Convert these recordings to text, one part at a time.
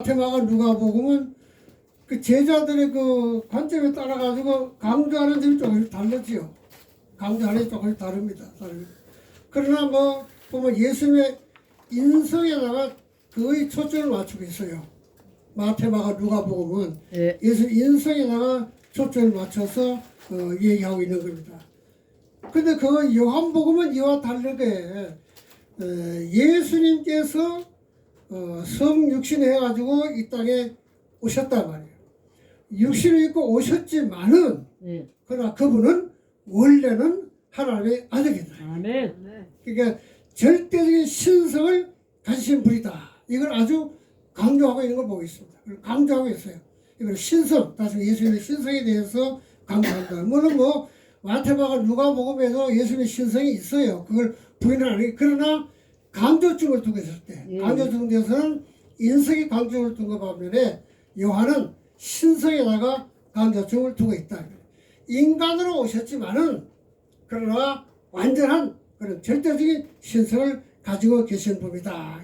마태마가 누가복음은 그 제자들의 그 관점에 따라 가지고 강조하는 점이 조금씩 다르지요. 강조하는 게 조금씩 다릅니다. 그러나 뭐 보면 예수님의 인성에다가 거의 초점을 맞추고 있어요. 마태마가 누가복음은 예수 인성에다가 초점을 맞춰서 얘기하고 있는 겁니다. 근데 그 요한복음은 이와 다르게 예수님께서 성육신 해가지고 이 땅에 오셨단 말이에요. 육신을 입고 오셨지만은 그러나 그분은 원래는 하나님의 아들이다. 아멘. 그러니까 절대적인 신성을 가지신 분이다. 이걸 아주 강조하고 있는 걸 보고 있습니다. 강조하고 있어요. 이걸 신성, 다시 예수님의 신성에 대해서 강조한다. 물론 뭐 마태마가 누가복음에도 예수님의 신성이 있어요. 그걸 부인은 안 해요. 그러나 강조점을 두고 있을 때, 강조점 에서는 인성이 강조점을 둔 것 반면에 요한은 신성에다가 강조점을 두고 있다. 인간으로 오셨지만은 그러나 완전한 그런 절대적인 신성을 가지고 계신 분이다.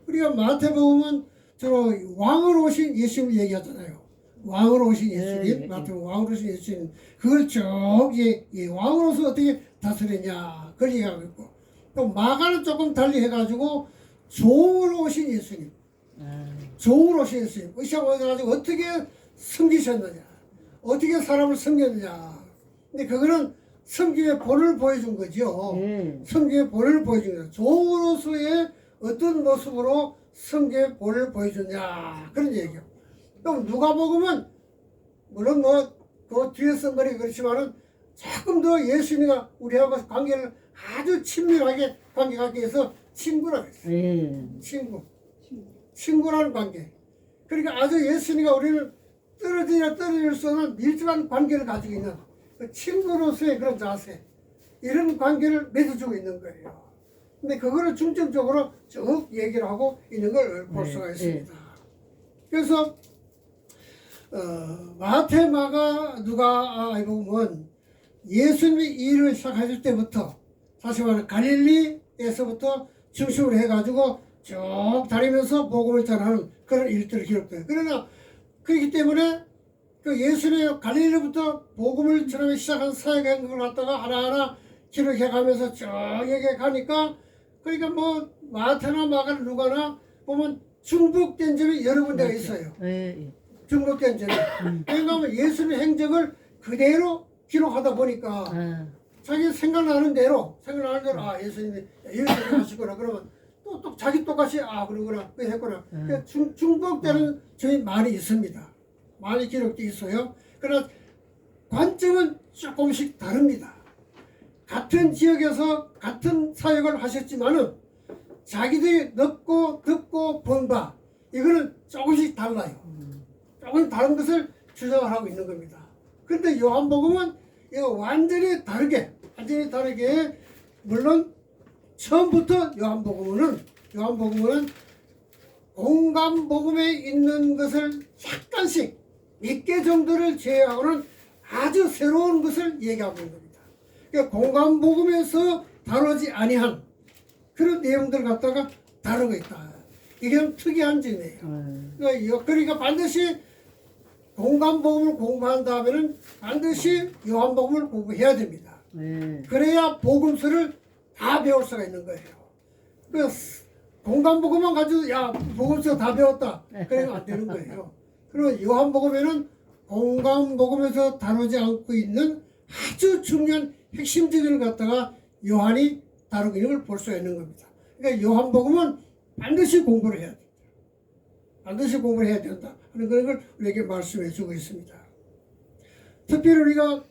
우리가 마태복음은 주로 왕으로 오신 예수님을 얘기하잖아요. 왕으로 오신 예수님, 마태복음 왕으로 오신 예수님, 그걸 쭉 왕으로서 어떻게 다스리냐 그걸 얘기하고 있고, 또 마가는 조금 달리 해가지고 종으로 오신 예수님, 종으로 오신 예수님, 의시하고 가지고 어떻게 섬기셨느냐, 어떻게 사람을 섬겼느냐. 근데 그거는 섬김의 본을 보여준 거죠. 섬김의 본을 보여준 거죠. 종으로서의 어떤 모습으로 섬김의 본을 보여줬냐 그런 얘기요. 또 누가복음은 물론 뭐 그 뒤에 쓴 거니 그렇지만은 조금 더 예수님과 우리하고 관계를 아주 친밀하게 관계 갖기 위해서 친구라고 했어요. 친구라는 관계. 그러니까 아주 예수님과 우리는 떨어질 수 없는 밀접한 관계를 가지고 있는 그 친구로서의 그런 자세, 이런 관계를 맺어주고 있는 거예요. 근데 그거를 중점적으로 쭉 얘기를 하고 있는 걸 볼 수가 있습니다. 그래서 마태마가 누가복음은 예수님이 일을 시작하실 때부터, 다시 말하면 갈릴리에서부터 중심으로 해가지고 쭉 다니면서 복음을 전하는 그런 일들을 기록돼요. 그러나 그렇기 때문에 그 예수님의 갈릴리부터 복음을 전하기 시작한 사역 행동을 갖다가 하나하나 기록해가면서 쭉 얘기해 가니까, 그러니까 뭐 마태나 마가 누가나 보면 중복된 점이 여러 군데가 있어요. 중복된 점이. 그러니까 예수님의 행적을 그대로 기록하다 보니까 자기 생각나는 대로 아 예수님이 이렇게 하시구나 그러면 또 자기 똑같이 그러구나 그 했구나. 그러니까 중복되는 점이 많이 있습니다. 많이 기록되어 있어요. 그러나 관점은 조금씩 다릅니다. 같은 지역에서 같은 사역을 하셨지만은 자기들이 듣고 본 바 이거는 조금씩 달라요. 조금 다른 것을 주장을 하고 있는 겁니다. 그런데 요한복음은 이거 완전히 다르게 물론 처음부터 요한복음은 공감복음에 있는 것을 약간씩 몇 개 정도를 제외하고는 아주 새로운 것을 얘기하고 있는 겁니다. 그러니까 공감복음에서 다루지 아니한 그런 내용들 갖다가 다루고 있다. 이게 좀 특이한 점이에요. 그러니까 반드시 공감복음을 공부한 다음에는 반드시 요한복음을 공부해야 됩니다. 그래야 복음서를 다 배울 수가 있는 거예요. 그래서 공감복음만 가지고 복음서 다 배웠다 그러면 안 되는 거예요. 그리고 요한복음에는 공감복음에서 다루지 않고 있는 아주 중요한 핵심적인 걸 갖다가 요한이 다루고 있는 걸 볼 수가 있는 겁니다. 그러니까 요한복음은 반드시 공부를 해야 됩니다. 반드시 공부를 해야 된다 하는 걸 우리에게 말씀해 주고 있습니다. 특별히 우리가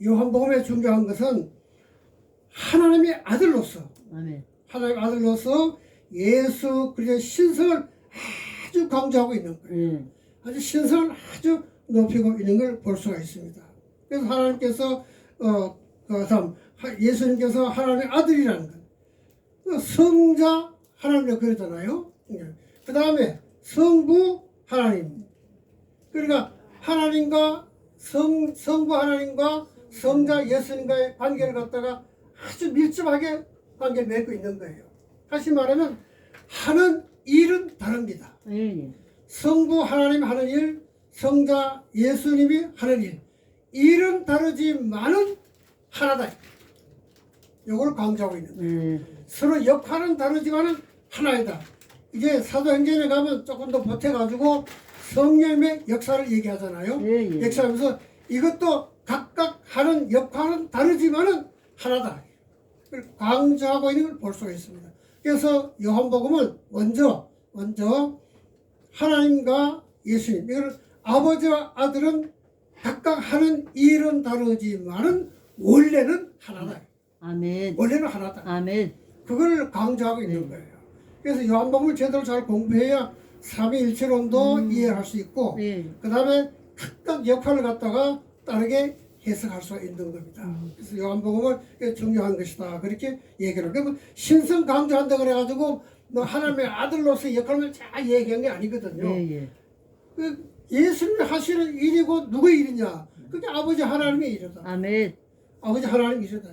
요한복음에 중요한 것은 하나님의 아들로서 예수 그리스도의 신성을 아주 강조하고 있는 거예요. 아주 신성을 아주 높이고 있는 걸 볼 수가 있습니다. 그래서 하나님께서 예수님께서 하나님의 아들이라는 것, 성자 하나님이라고 그러잖아요. 그 다음에 성부 하나님. 그러니까 하나님과 성부 하나님과 성자 예수님과의 관계를 갖다가 아주 밀접하게 관계를 맺고 있는 거예요. 다시 말하면 하는 일은 다릅니다. 성부 하나님 하는 일, 성자 예수님이 하는 일, 일은 다르지만은 하나다. 이걸 강조하고 있는 거예요. 서로 역할은 다르지만은 하나이다. 이제 사도행전에 가면 조금 더 보태가지고 성령의 역사를 얘기하잖아요. 역사하면서 이것도 각각 하는 역할은 다르지만은 하나다. 그걸 강조하고 있는 걸 볼 수가 있습니다. 그래서 요한복음은 먼저 하나님과 예수님, 이걸 아버지와 아들은 각각 하는 일은 다르지만은 원래는 하나다. 아멘. 원래는 하나다. 아멘. 그걸 강조하고 있는 거예요. 그래서 요한복음을 제대로 잘 공부해야 삼위일체론도 이해할 수 있고, 그 다음에 각각 역할을 갖다가 다르게 해석할 수 있는 겁니다. 그래서 요한복음은 중요한 것이다. 그렇게 얘기를. 그러면 신성 강조한다 그래가지고 뭐 하나님의 아들로서의 역할을 잘 얘기한 게 아니거든요. 그 예수님이 하시는 일이고 누구의 일이냐? 그게 아버지 하나님의 일이다. 아멘. 아버지 하나님의 일이다.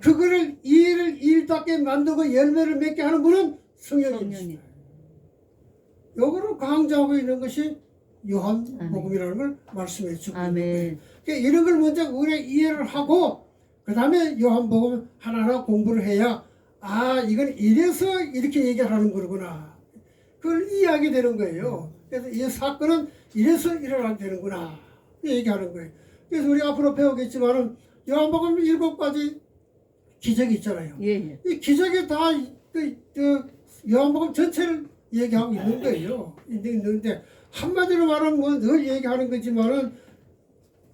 그거를 일을 일답게 만들고 열매를 맺게 하는 분은 성령입니다. 요거를 강조하고 있는 것이 요한복음이라는 걸 말씀해 주고 있는 거예요. 그러니까 이런 걸 먼저 우리가 이해를 하고 그 다음에 요한복음 하나하나 공부를 해야 이건 이래서 이렇게 얘기를 하는 거구나. 그걸 이해하게 되는 거예요. 그래서 이 사건은 이래서 일어나게 되는구나. 얘기하는 거예요. 그래서 우리 앞으로 배우겠지만은 요한복음 7가지 기적이 있잖아요. 이 기적이 다 요한복음 전체를 얘기하고 있는 거예요. 있는데 한마디로 말하면 뭐 늘 얘기하는 거지만은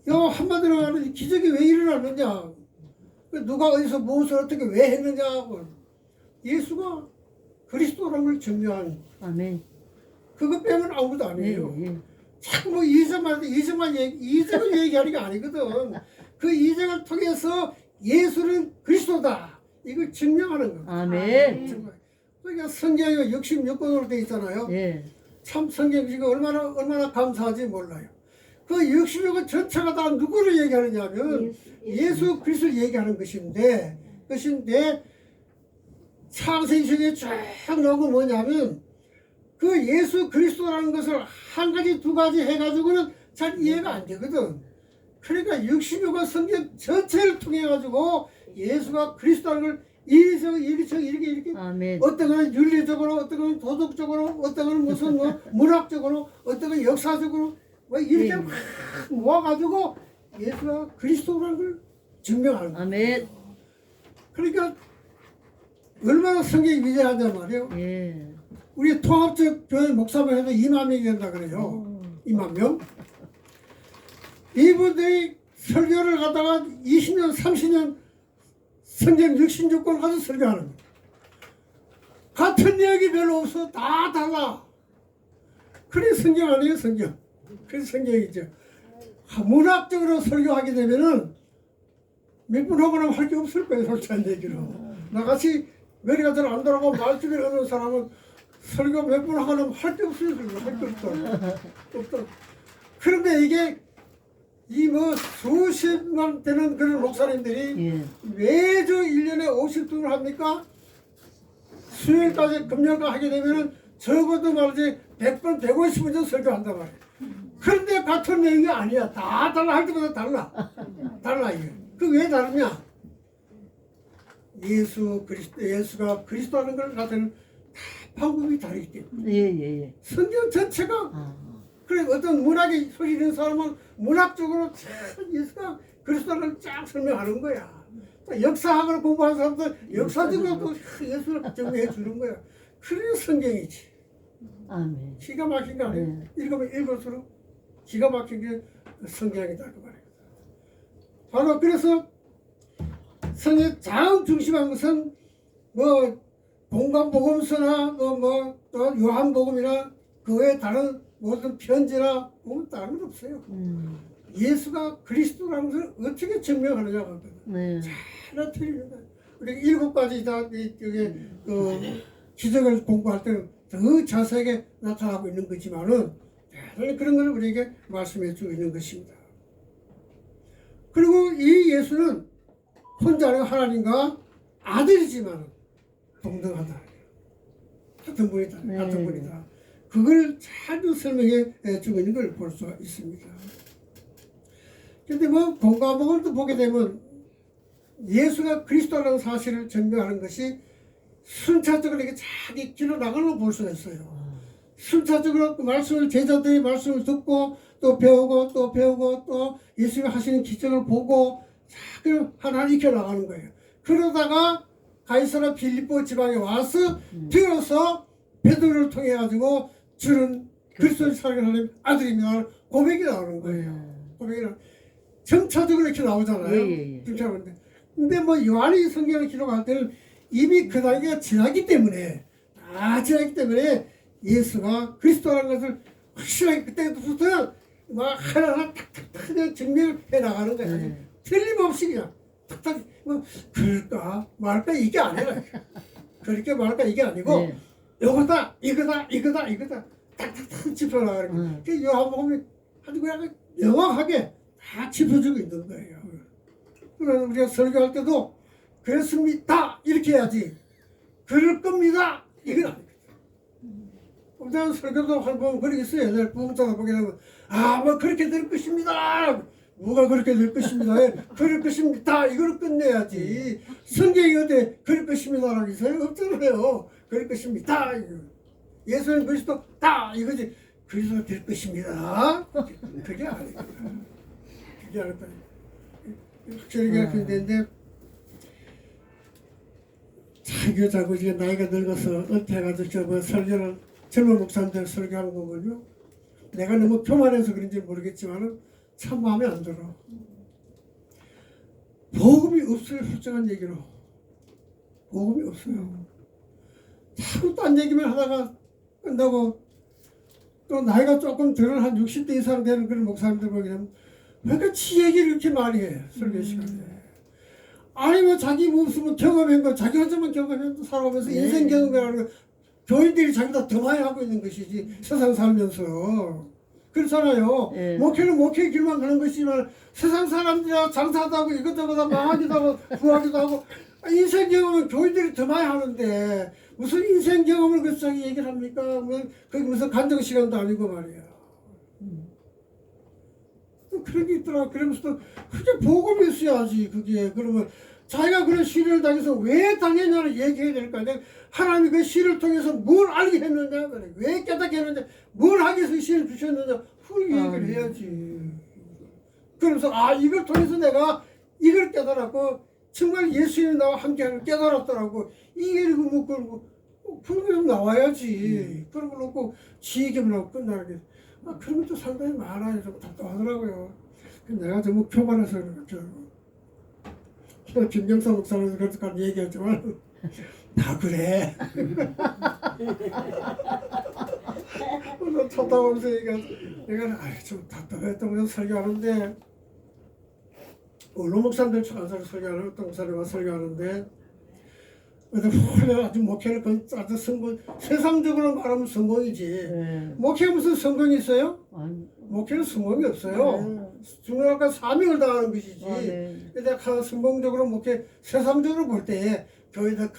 한마디로 말하면 기적이 왜 일어났느냐, 누가 어디서 무엇을 어떻게 왜 했느냐, 예수가 그리스도라는 걸 증명하는. 아멘. 그것 빼면 아무것도 아니에요. 자꾸 뭐 이점을 얘기하는 게 아니거든. 그 이점을 통해서 예수는 그리스도다. 이걸 증명하는 거. 아멘. 그러니까 성경이 66권으로 되어 있잖아요. 참 성경 지금 얼마나 감사하지 몰라요. 그 66권 전체가 다 누구를 얘기하느냐면 예수 그리스도를 얘기하는 것인데 창세기 중에 쭉 나온 건 뭐냐면 그 예수 그리스도라는 것을 한 가지 두 가지 해가지고는 잘 이해가 안 되거든. 그러니까 66권 성경 전체를 통해 가지고 예수가 그리스도라는 걸 이렇게 아멘. 어떤 건 윤리적으로, 어떤 건 도덕적으로, 어떤 건 무슨 문학적으로, 어떤 건 역사적으로 이렇게 막 모아가지고 예수가 그리스도라는 걸 증명하는 거예요. 아멘. 그러니까 얼마나 성경이 위대하단 말이에요. 우리 통합적 교회 목사만 해도 2만 명이 된다 그래요. 2만 명. 이분들이 설교를 하다가 20년, 30년 성경 66권 가서 설교하는 거예요. 같은 내용이 별로 없어. 다 달라. 그래 성경 아니에요, 성경. 그래서 성경이죠. 문학적으로 설교하게 되면은 몇 분 하고 나면 할 게 없을 거예요, 솔직한 얘기로. 나같이 머리가 잘 안 돌아가고 말주변 하는 사람은 설교 몇 분 하고 나면 할 게 없어요. 할 게 없다. 그런데 이게 수십만 되는 그런 목사님들이 매주 1년에 50등을 합니까? 수요일까지 금요일까지 하게 되면은 적어도 말이지 100번, 150번 정도 설교한단 말이에요. 그런데 같은 내용이 아니야. 다 달라. 할 때마다 달라 이게. 그 왜 다르냐? 예수가 그리스도라는 걸 갖다는 다 방법이 다르기 때문에. 성경 전체가 그래 어떤 문학에 소리 있는 사람은 문학적으로 예수가 그리스도라는 걸 쫙 설명하는 거야. 역사학을 공부하는 사람들 역사적으로 또 예수를 증명해 주는 거야. 그게 성경이지. 아멘. 기가 막힌 거 아니에요? 읽으면 읽을수록 기가 막힌 게 성경이다 그 말이에요. 바로 그래서 성경 장 중심한 것은 공관복음서나 또 요한복음이나 그 외에 다른 모든 편지나 보면 다른 건 없어요. 예수가 그리스도라는 것을 어떻게 증명하느냐가 거거든. 잘 나타내는 거예요. 우리 7가지 다 기적을 공부할 때는 더 자세하게 나타나고 있는 거지만은 그런 것을 우리에게 말씀해 주고 있는 것입니다. 그리고 이 예수는 혼자 아니고 하나님과 아들이지만 동등하다. 같은 분이다. 그걸 잘 설명해 주고 있는 걸 볼 수 있습니다. 근데 뭐 공과목을 또 보게 되면 예수가 그리스도라는 사실을 증명하는 것이 순차적으로 이렇게 자기 길로 나가는 걸 볼 수가 있어요. 순차적으로 그 말씀을 제자들이 말씀을 듣고 또 배우고 또 배우고 또 예수가 하시는 기적을 보고 자 하나를 익혀 나가는 거예요. 그러다가 가이사라 빌립보 지방에 와서 비로소 베드로를 통해 가지고 주는 그리스도의 살아계신 하나님 아들입니다. 고백이 나오는 거예요. 고백이 점차적으로 이렇게 나오잖아요. 예. 근데 뭐 요한이 성경을 기록할 때는 이미 그 단계가 지났기 때문에 다 지났기 때문에 예수가 그리스도라는 것을 확실하게 그때부터 막 하나하나 탁탁탁 증명해 나가는 거예요. 틀림없이 그냥 탁탁 뭐 그럴까 말까 이게 아니라 그렇게 말까 이게 아니고 요거다 이거다 탁탁탁 짚어나가는 거예요. 그 요한복음이 아주 그냥 명확하게 다 짚어주고 있는 거예요. 그래서 우리가 설교할 때도 그렇습니다 이렇게 해야지 그럴 겁니다 이건 아니거든. 우리가 설교도 한번 그러겠어요. 옛날 부흥자가 보게 되면 뭐 그렇게 될 것입니다. 뭐가 그렇게 될 것입니다. 그럴 것입니다. 이걸 끝내야지. 성경이 어때 그럴 것입니다라고 있어요? 없잖아요. 그럴 것입니다. 예수는 그리스도다 이거지. 그리스도 될 것입니다. 그게 아니에요. 그게 아니다. 확실히 그렇게 되는데 자꾸 이제 나이가 늙어서 은퇴해가지고 저뭐 설교를 젊은 목사님들 설교하는 거 보면요. 내가 너무 교만해서 그런지 모르겠지만 참 마음에 안 들어. 복음이 없어요. 솔직한 얘기로. 복음이 없어요. 자꾸 딴 얘기만 하다가 끝나고 또 나이가 조금 들은 한 60대 이상 되는 그런 목사님들 보게 되면 왜 이렇게 지 얘기를 이렇게 많이 해. 설교 시간에. 아니 뭐 자기 무슨 경험한 거 자기 혼자만 경험해서 살아가면서 인생 경험이라는 거 교인들이 자기가 더 많이 하고 있는 것이지 세상 살면서 그렇잖아요. 목회는 목회의 길만 가는 것이지만 세상 사람들이 장사도 하고 이것저것 다 망하기도 하고 구하기도 하고 인생 경험은 교인들이 더 많이 하는데 무슨 인생 경험을 그 자기 얘기를 합니까? 뭐 그게 무슨 간증 시간도 아니고 말이야. 또 그런 게 있더라. 그러면서 또 그게 복음이 있어야지 그게. 그러면 자기가 그런 시련을 당해서 왜 당했냐를 얘기해야 될 거 아니야. 하나님이 그 시련을 통해서 뭘 알게 했느냐, 왜 깨닫게 했느냐, 뭘 하기 위해서 시련을 주셨느냐, 그 얘기를 해야지. 그러면서 이걸 통해서 내가 이걸 깨달았고 정말 예수님이 나와 함께하는 깨달았더라고. 이게 뭐 그런 게 나와야지. 그런 걸 놓고 지 얘기만 하고 끝나는 게. 그런 것도 상당히 많아요. 좀 답답하더라고요. 내가 너무 교만해서 그렇죠. 김경사 목사님도 그렇게까지 얘기했지만 다 그래. 그래서 쳐다보면서 내가 좀 답답했던 거 설교하는데 언론 목사님들 천사를 설교하는 어떤 목사님 와서 설교하는데 아주 목회를 아주 성공 세상적으로 말하면 성공이지. 목회 무슨 성공이 있어요? 목회는 성공이 없어요. 중요한 사명을 다하는 것이지. 근데 성공적으로 목회 세상적으로 볼 때 교회들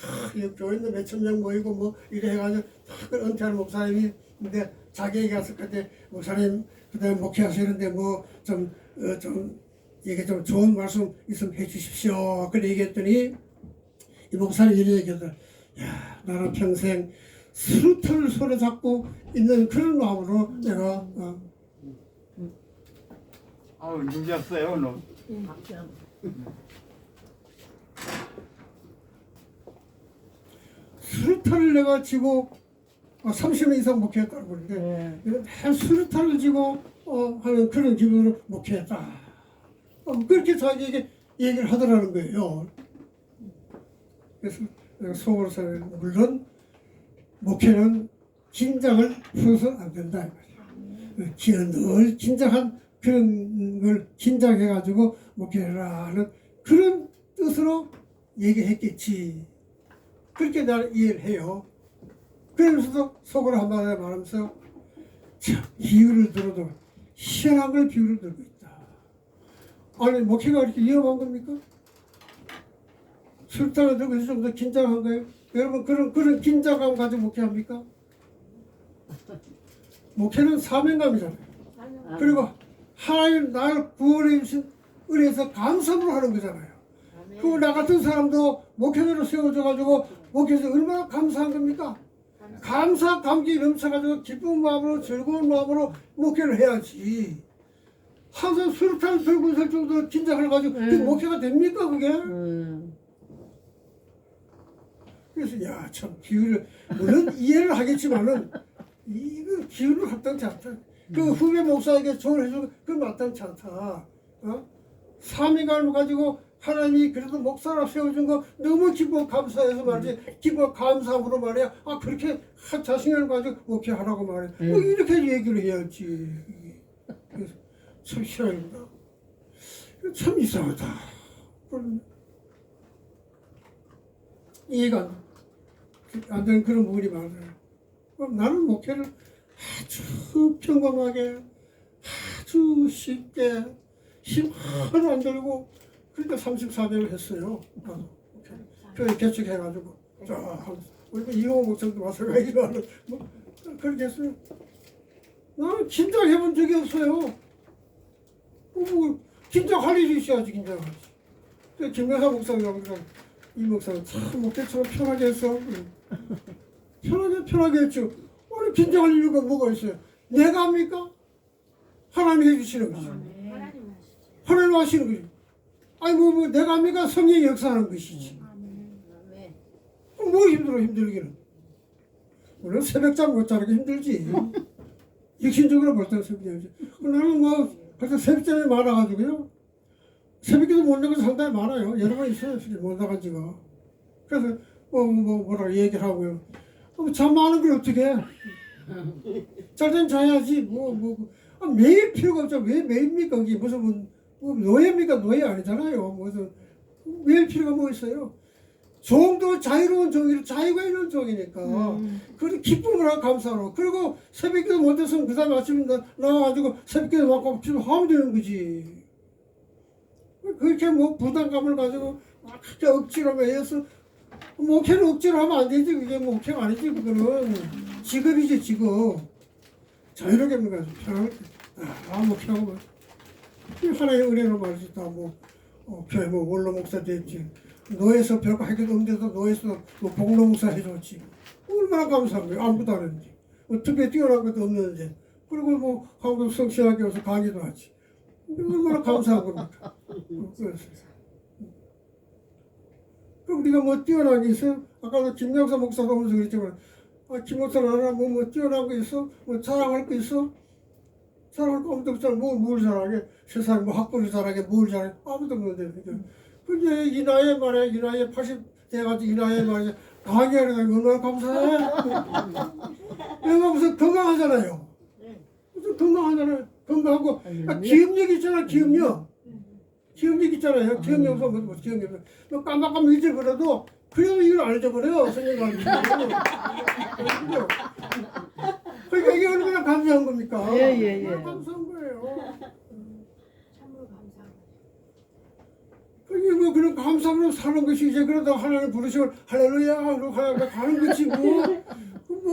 교회들 몇천 명 모이고 뭐 이래 해가지고 은퇴하는 목사님이 근데 자기 얘기 갔을 때 목사님 그다음에 목회하시는데 뭐 좀 이게 좀 좋은 말씀 있으면 해주십시오. 그래 얘기했더니 이 목사님 이런 얘기하더라. 야 나는 평생 수틀을 손에 잡고 있는 그런 마음으로 내가 누구였어요 오늘? 수류탄을 내가 쥐고 30년 이상 목회했다고 그러는데 한 수류탄을 쥐고 하는 그런 기분으로 목회했다. 그렇게 자기에게 얘기를 하더라는 거예요. 그래서 내가 속으로서는 물론 목회는 긴장을 풀어서는 안 된다. 늘 긴장한 그런 걸 긴장해가지고 목회를 하는 그런 뜻으로 얘기했겠지. 그렇게 나는 이해를 해요. 그러면서도 속으로 한마디 말하면서 참 비유를 들어도 희한한 걸 비유를 들고 있다. 아니 목회가 이렇게 위험한 겁니까? 술탄을 들고 있어서 좀 더 긴장한 거예요? 여러분 그런 긴장감 가지고 목회합니까? 목회는 사명감이잖아요. 그리고 하나님 나를 구원해 주신 은혜에서 감사로 하는 거잖아요. 그리고 나 같은 사람도 목회자로 세워져가지고 목회에서 얼마나 감사한 겁니까? 감사 감기 넘쳐가지고 기쁜 마음으로 즐거운 마음으로 목회를 해야지. 항상 수류탄 들고 있을 정도로 긴장을 가지고 그 목회가 됩니까 그게? 그래서 야 참 기운을 물론 이해를 하겠지만은 이거 기운을 합당치 않다. 그 후배 목사에게 조언을 해주고 그건 마땅치 않다. 사명감을 가지고 하나님이 그래도 목사로 세워준 거 너무 기뻐 감사해서 말이지 기뻐 감사함으로 말이야 그렇게 자신을 가지고 목회하라고 말해 이렇게 얘기를 해야지. 그래서 참 희한합니다. 참 이상하다. 이해가 안 되는 그런 부분이 많아요. 나는 목회를 아주 평범하게 아주 쉽게 힘 하나도 안 들고 그러니까 34년을 했어요. 교회 개척해가지고 우리 이용호 목사님도 마찬가지로 뭐 그렇게 했어요. 나는 긴장해본 적이 없어요. 뭐 긴장할 일이 있어야지 긴장하지. 김명사 목사님하고 이 목사는 참 목회처럼 편하게 했어. 편하게 했죠. 아니 긴장할 이유가 뭐가 있어요? 내가 합니까? 하나님이 해주시는 거지. 하나님 하시는 거지. 아니 뭐 내가 합니까? 성령이 역사하는 것이지. 뭐 힘들기는. 물론 새벽잠 못 자는 게 힘들지. 육신적으로 볼 때는 새벽잠이지. 나는 뭐 그래서 새벽잠이 많아가지고요. 새벽에도 못 나가서 상당히 많아요. 여러 번 있어요. 못 나간 지가. 그래서 뭐라 얘기를 하고요. 잠 많은 걸 어떻게 해? 잘 땐 자야지. 매일 필요가 없죠. 왜 매일입니까? 그게 무슨 노예입니까? 노예 아니잖아요. 무슨 매일 필요가 뭐 있어요? 종도 자유로운 종이고 자유가 있는 종이니까. 그리고 기쁨을 하고 감사로. 그리고 새벽에도 못했으면 그 다음에 아침에 나와가지고 새벽에도 막고 하면 되는 거지. 그렇게 부담감을 가지고 그렇게 억지로 해서 목회는 억지로 하면 안 되지. 그게 목회가 아니지. 그거는 직업이지 직업. 자유롭게 하면 편하게 목회하고 하나의 은혜로 말이지. 다 교회 원로 목사 됐지. 노예에서 별거 할 게 없는데도 노예에서 복로 목사 해줬지. 얼마나 감사한 거예요. 아무것도 안 했는데. 특별히 뛰어난 것도 없는데. 그리고 한국 성신학교 와서 강의도 하지. 얼마나 감사한 겁니까? 그럼 우리가 뛰어난 게 있어요? 아까도 김영사 목사가 오면서 그랬지만 김 목사는 하나 뛰어난 거 있어? 자랑할 거 있어? 자랑할 거 아무도 없잖아. 뭘 자랑해? 세상에 학벌을 자랑해? 뭘 자랑해? 아무도 없는데. 근데 이 나이에 말이야, 이 나이에 80 돼가지고 이 나이에 말이야 강의하는 거 얼마나 감사해? 내가 무슨 건강하잖아요. 무슨 건강하잖아요. 건강하고 기억력 있잖아. 기억력 있잖아요. 기억력 없으면 뭐 기억력 없어. 깜빡깜빡 잊어버려도 그래도 이걸 안 잊어버려요. 생각을 그러니까 이게 얼마나 감사한 겁니까? 예. 얼마나 감사한 거예요. 참으로 감사합니다. 그게 그런 감사로 사는 것이 이제 그러다 하나님 부르시면 할렐루야 그러고 하나님 가는 것이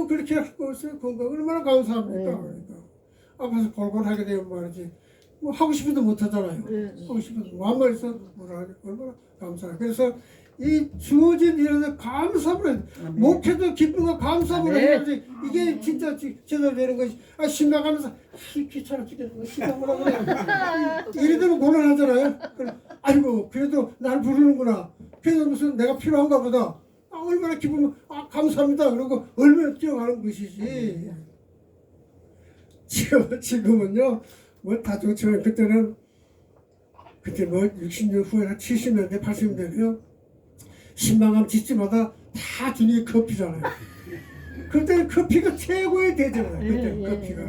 그렇게 할 거 없어요. 건강 얼마나 감사합니까? 그러니까 앞에서 골골하게 되면 말이지 하고 싶어도 못 하잖아요. 하고 싶어도 마음만 있어 뭐라 하지 얼마나 감사해. 그래서 이 주어진 일에서 감사를 목회도 기쁨과 감사를 해야지 이게 진짜 제대로 되는 것이 신나가면서 귀찮아 죽겠는 거 신나구나 그래. 이래되면 곤란하잖아요. 아이고 그래도 날 부르는구나. 그래도 무슨 내가 필요한가 보다. 얼마나 기쁘면 감사합니다. 그러고 얼마나 뛰어가는 것이지. 지금은요 다 좋지만 그때 60년 후에나 70년대 80년대요 신방암 집집마다 다 주는 게 커피잖아요. 그때는 커피가 최고의 대접이에요. 그때는 커피가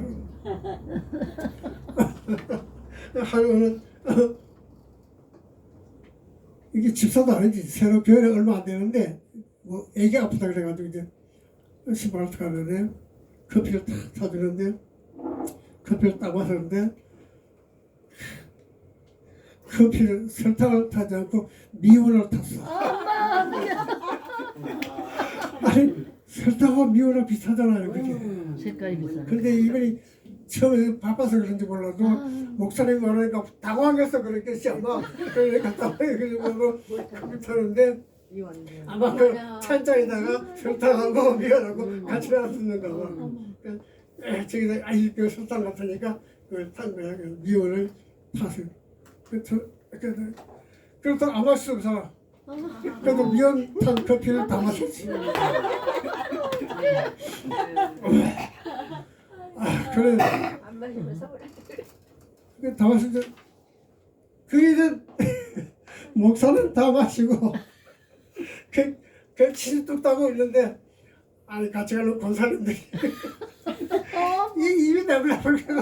하루는 이게 집사도 아니지. 새로 교회에 얼마 안 되는데 애기 아프다 그래가지고 이제 신방을 가는데 커피를 딱 사주는데 커피를 딱 마셨는데 커피를 설탕을 타지 않고 미원을 탔어. 아니 설탕하고 미원하고 비슷하잖아요, 그게. 색깔이 비싸. 근데 이번에 처음에 바빠서 그런지 몰라도 목사님이 말하니까 당황해서 그랬겠지 아마. 그래서 갔다 와요. 그래서 컴퓨터인데 아마 그 찬장에다가 설탕하고 미원하고 같이 놔두는가 봐. 저기다 이거 설탕 같으니까 그 탄거야. 미원을 타서. 그래도 안 마실 수 없어. 그래도 미원 탄 커피를 다 마셨지. 그래. 안 마시면 서운한데. 다 마실 때 그게 이제 목사는 다 마시고 그 치즈 뚝 따고 있는데 아니 같이 가는 권사님들이 이 입이 내버려버리고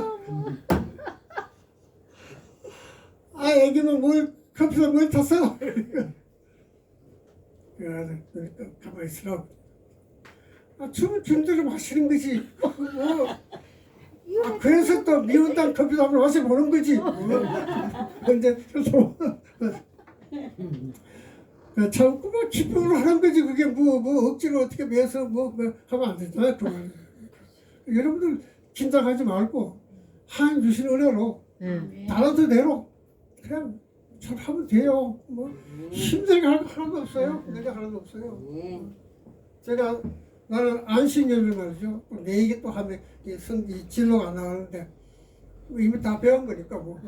아 애기는 뭘 커피에 뭘 탔어? 그래서 가만히 있으라고 춤을 준대로 마시는 거지 뭐. 그래서 또 미운당 커피도 한번 마셔보는 거지. 근데 참 그만 기쁨으로 하는 거지. 그게 뭐 억지로 어떻게 매서 뭐 하면 안 되잖아. 그만. 여러분들 긴장하지 말고 하나님 주신 은혜로 달라도 대로 그냥 잘 하면 돼요. 뭐 힘들게 할 거 하나도 없어요. 내가 하나도 없어요. 제가 나는 안식년을 말이죠. 내 얘기 또 하면 이 진로가 안 나가는데 이미 다 배운 거니까 뭐.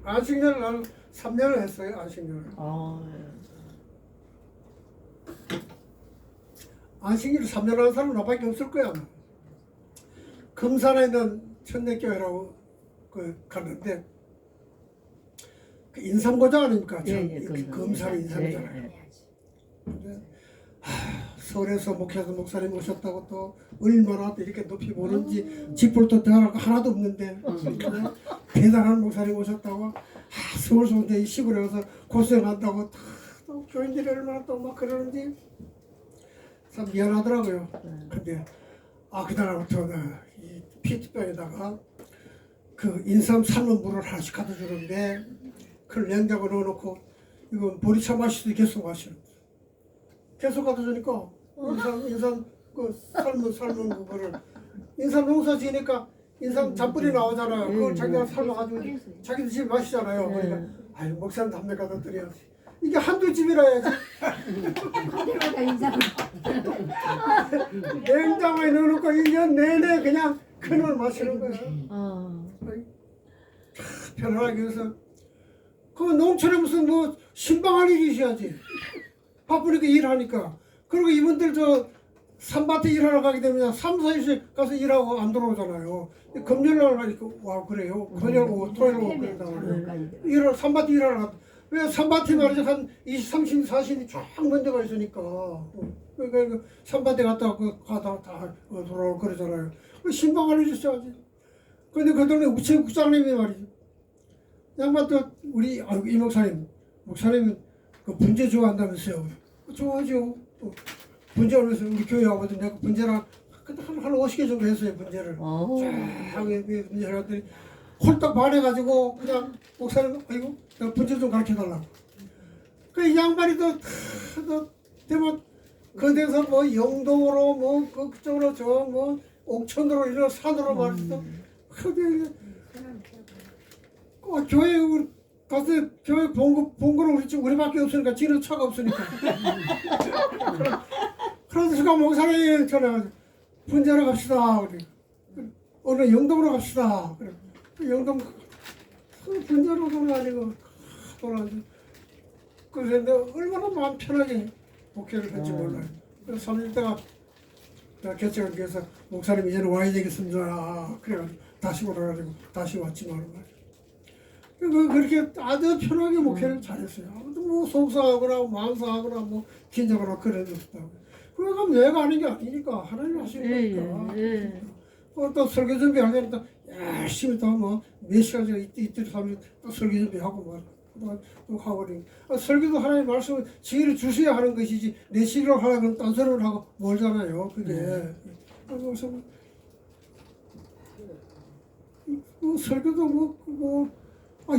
안식년을 나는 3년을 했어요. 안식년을. 안식년을 3년 하는 사람은 나밖에 없을 거야. 아마. 금산에 있는 천내교회라고 가는데 그 인삼고장 아닙니까? 금산의 인삼이잖아요. 근데 서울에서 목사님 오셨다고 또 얼마나 또 이렇게 높이 보는지 직불도 대단한 거 하나도 없는데 대단한 목사님 오셨다고 서울서 온데 이 시골에 와서 고생한다고 또 교인들이 얼마나 또 막 그러는지 참 미안하더라고요. 근데 그날부터 이 피트병에다가 그 인삼 삶은 물을 하나씩 갖다 주는데 그걸 냉장고에 넣어놓고 이건 보리차 마시듯이 계속 마시는 계속 갖다 주니까 인삼 그 삶은 그거를 인삼 농사 지으니까 인삼 잔뿌리 나오잖아요. 그걸 자기가 삶아가지고 자기도 집에 마시잖아요. 그러니까 아유 목사님 담배 갖다 드려야지. 이게 한두 집이라 해야지. 그대로다 인상. 냉장고에 넣어놓고 1년 내내 그냥 그걸 마시는 거야. 편안하게 해서 그 농촌에 무슨 뭐 신방할 일이 있어야지. 바쁘니까 일하니까. 그리고 이분들 저 산밭에 일하러 가게 되면 3, 4일씩 가서 일하고 안 들어오잖아요. 금요일날 가니까 와 그래요. 금요일 오고 토요일 오고 그런단 말이에요. 산밭에 일하러 가. 왜 산밭에 말이죠 한 20, 30, 40이 쫙 먼저가 있으니까. 그러니까 산밭에 가다 다 돌아오고 그러잖아요. 신방할 일이 있어야지. 근데 그 동네 우체국장님이 말이죠. 양반 또 우리 이 목사님은 그 분재 좋아한다면서요. 좋아하죠. 분재하면서 우리 교회 와거든. 내가 분재랑 그때 한 50개 정도 했어요. 분재를. 쫙 분재해가지고 홀딱 반해가지고 그냥 목사님 아이고 내가 분재 좀 가르쳐달라고. 그 이 양반이 또 대만 그 데서 뭐 영동으로 뭐 그쪽으로 저 뭐 옥천으로 이런 산으로 말이죠. 교회 가서 교회 본거는 우리밖에 없으니까 지는 차가 없으니까. 그래서 제가 목사님 전화 분재하러 갑시다. 그래. 오늘 영동으로 갑시다. 그래. 영동 분재로 돌아다니고 돌아다니고. 그래서 내가 얼마나 마음 편하게 목회를 할지 몰라요. 그래서 3일 때가 내가 개척을 위해서 목사님 이제는 와야 되겠습니다. 그래가지고 다시 오라가지고 다시 왔지만 말이야. 그렇게 아주 편하게 목회를 잘했어요. 아무도 뭐 속상하거나 마음상하거나 뭐 긴장하거나 그런 게 없다고. 그러니까 내가 하는 게 아니니까 하나님 하시는 거니까. 또 설교 준비하려면 또 열심히 또 뭐 몇 시간씩 이틀 3일 또 설교 준비하고 또 하고 설교도 하나님 말씀을 지혜를 주셔야 하는 것이지 내 시로 하라면 딴 소리를 하고 멀잖아요. 그게. 그래서 뭐 설교도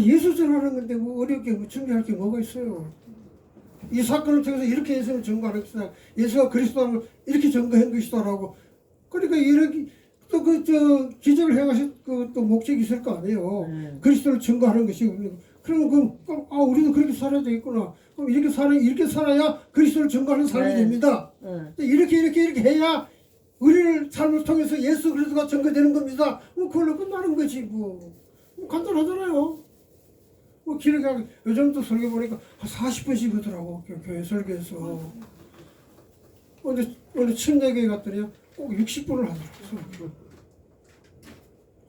예수 전하는 건데 뭐 어렵게 준비할 게 뭐가 있어요. 이 사건을 통해서 이렇게 예수를 증거하는 것이다. 예수가 그리스도를 이렇게 증거한 것이다라고. 그러니까 이렇게 또 기적을 행하신 또 목적이 있을 거 아니에요. 그리스도를 증거하는 것이. 그러면 우리도 그렇게 살아야 되겠구나. 그럼 이렇게 살아야 그리스도를 증거하는 삶이 됩니다. 이렇게 해야 우리를 삶을 통해서 예수 그리스도가 증거되는 겁니다. 그걸로 끝나는 거지 뭐 간단하잖아요. 길게 가면 요즘도 설교 보니까 한 40분씩 하더라고 교회 설교에서. 오늘 침례교회 갔더니 꼭 60분을 하더라고.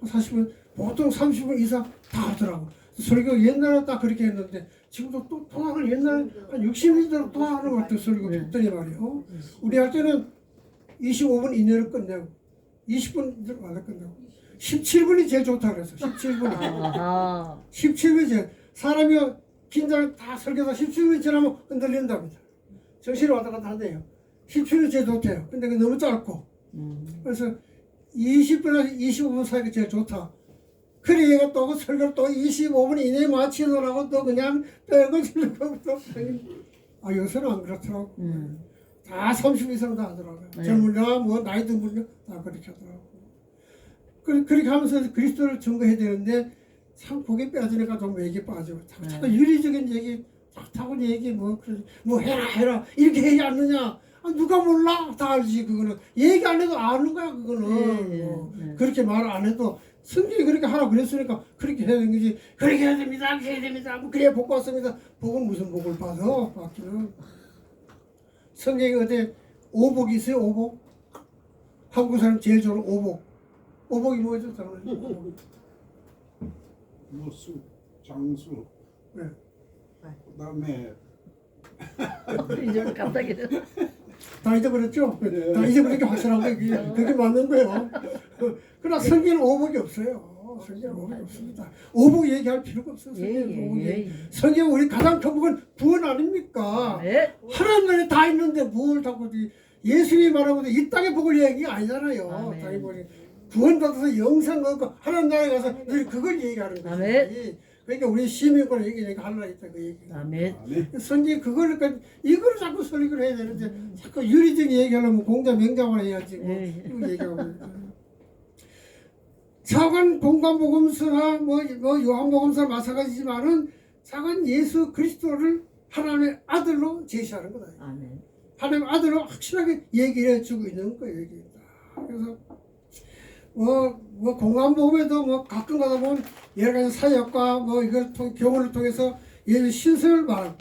40분 보통 30분 이상 다 하더라고. 설교 옛날에 딱 그렇게 했는데 지금도 또 통학을 옛날에 한 60분 또 하는 것 같아요. 설교 듣더니 말이에요. 우리 할 때는 25분 이내로 끝내고 20분 만에 끝내고 17분이 제일 좋다 그래서 17분이 17분이 제일 사람이 긴장을 다 설교다 17분이 지나면 흔들린답니다. 정신이 왔다 갔다 한대요. 17분이 제일 좋대요. 근데 그게 너무 짧고 그래서 20분에서 25분 사이가 제일 좋다. 그래 얘가 또 설교를 또 25분 이내에 마치느라고 또 그냥 빼고 지르고 또 요새는 안 그렇더라고. 다 30분 이상 다 하더라고요. 젊은이나 뭐 나이 든 분들 다 그렇게 하더라고요. 그렇게 하면서 그리스도를 증거해야 되는데 참 거기에 빠지니까 좀 얘기 빠지고 자꾸 윤리적인 얘기 자꾸 얘기 뭐 해라 이렇게 얘기 않느냐. 누가 몰라 다 알지. 그거는 얘기 안 해도 아는 거야. 그거는 그렇게 말 안 해도 성경이 그렇게 하라 그랬으니까 그렇게 해야 되는 거지. 그렇게 해야 됩니다. 그렇게 해야 됩니다. 그래야 복 받습니다. 복은 무슨 복을 받아? 받기는 성경에 어디 오복이 있어요? 오복? 한국 사람 제일 좋아하는 오복. 오복이 뭐죠? 무수, 장수. 네. 그다음에 이제 갑자기 다 잊어버렸죠? 네. 다 잊어버리니까 확실한 거예요. 그게 맞는 거예요. 그러나 성경은 오복이 없어요. 성경은 오복이 없습니다. 오복 얘기할 필요가 없어요. 성경은 우리 가장 큰 복은 구원 아닙니까? 하나님 나라에 다 있는데 뭘 자꾸 예수님이 말하고 이 땅의 복을 얘기가 아니잖아요. 땅의 복이 구원받아서 영생 얻고 하나님 나라에 가서 늘 그걸 얘기하는 거지. 그러니까 우리 시민권 얘기니까 하나님 있다 그 얘기. 아멘. 성경이 그걸 이걸 자꾸 설교를 해야 되는데 자꾸 유리적인 얘기하려면 공자 명장을 해야지 뭐 이거 얘기하고. 작은 공관복음서나 뭐 요한복음서 마찬가지지만은 작은 예수 그리스도를 하나님의 아들로 제시하는 거다. 아멘. 하나님의 아들로 확실하게 얘기를 해주고 있는 거예요. 얘기입니다. 그래서 공관복음에도 가끔 가다 보면 여러 가지 사역과 이걸 교훈을 통해서 예수 신성을 말하고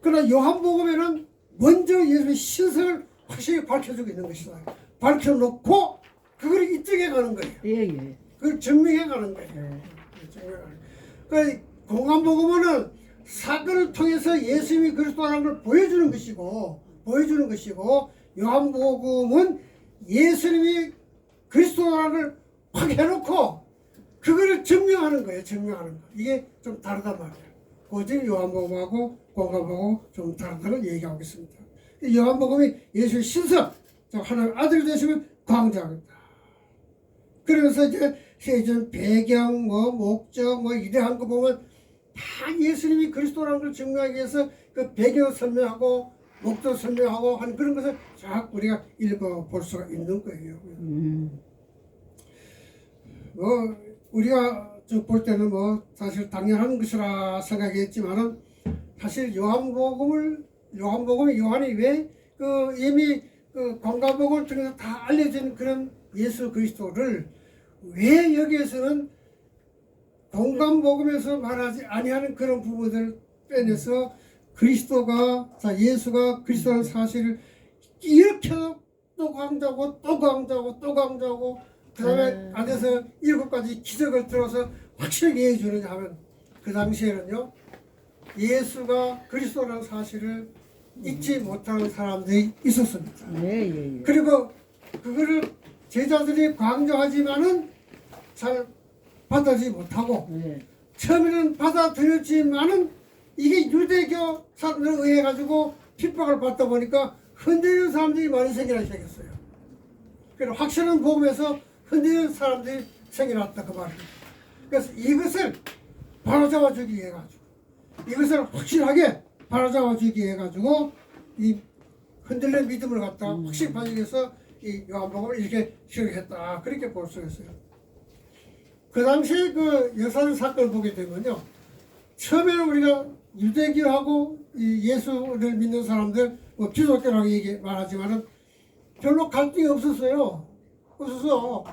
그러나 요한복음에는 먼저 예수의 신성을 확실히 밝혀주고 있는 것이다. 밝혀놓고 그걸 입증해 가는 거예요. 그걸 증명해 가는 거예요. 그러니까 공관복음은 사건을 통해서 예수님이 그리스도라는 걸 보여주는 것이고 요한복음은 예수님이 그리스도라는 걸 확 해놓고 그거를 증명하는 거예요. 이게 좀 다르단 말이에요. 고집 요한복음하고 공관복음 좀 다르다는 걸 얘기하고 있습니다. 요한복음이 예수의 신성, 하나님의 아들 되시면 광장입니다. 그러면서 이제 세전 배경, 목적, 이래한 거 보면 다 예수님이 그리스도라는 걸 증명하기 위해서 그 배경 설명하고 목적 설명하고 하는 그런 것을 쫙 우리가 읽어볼 수가 있는 거예요. 우리가 볼 때는 사실 당연한 것이라 생각했지만은 사실 요한복음이 요한이 왜 이미 공관복음을 통해서 다 알려진 그런 예수 그리스도를 왜 여기에서는 공관복음에서 말하지 아니하는 그런 부분들을 빼내서 예수가 그리스도라는 사실을 이렇게 또 강조하고 그 다음에 안에서 7가지 기적을 들어서 확실하게 해주느냐 하면 그 당시에는요 예수가 그리스도라는 사실을 잊지 못하는 사람들이 있었습니다. 그리고 그거를 제자들이 강조하지만은 잘 받아들이지 못하고 처음에는 받아들였지만은 이게 유대교 사람들에 의해 가지고 핍박을 받다 보니까 흔들리는 사람들이 많이 생기기 시작했어요. 그래서 확실한 복음에서 흔들리는 사람들이 생겨났다 그 말입니다. 그래서 이것을 바로잡아주기 위해 가지고 이것을 확실하게 바로잡아 주기 해가지고 이 흔들린 믿음을 갖다 확실히 가지기 위해서 이 요한복음을 이렇게 기록했다. 그렇게 볼 수 있어요. 그 당시에 그 역사적 사건을 보게 되면요. 처음에는 우리가 유대교하고 이 예수를 믿는 사람들, 뭐 기독교라고 얘기 말하지만은 별로 갈등이 없었어요. 없어서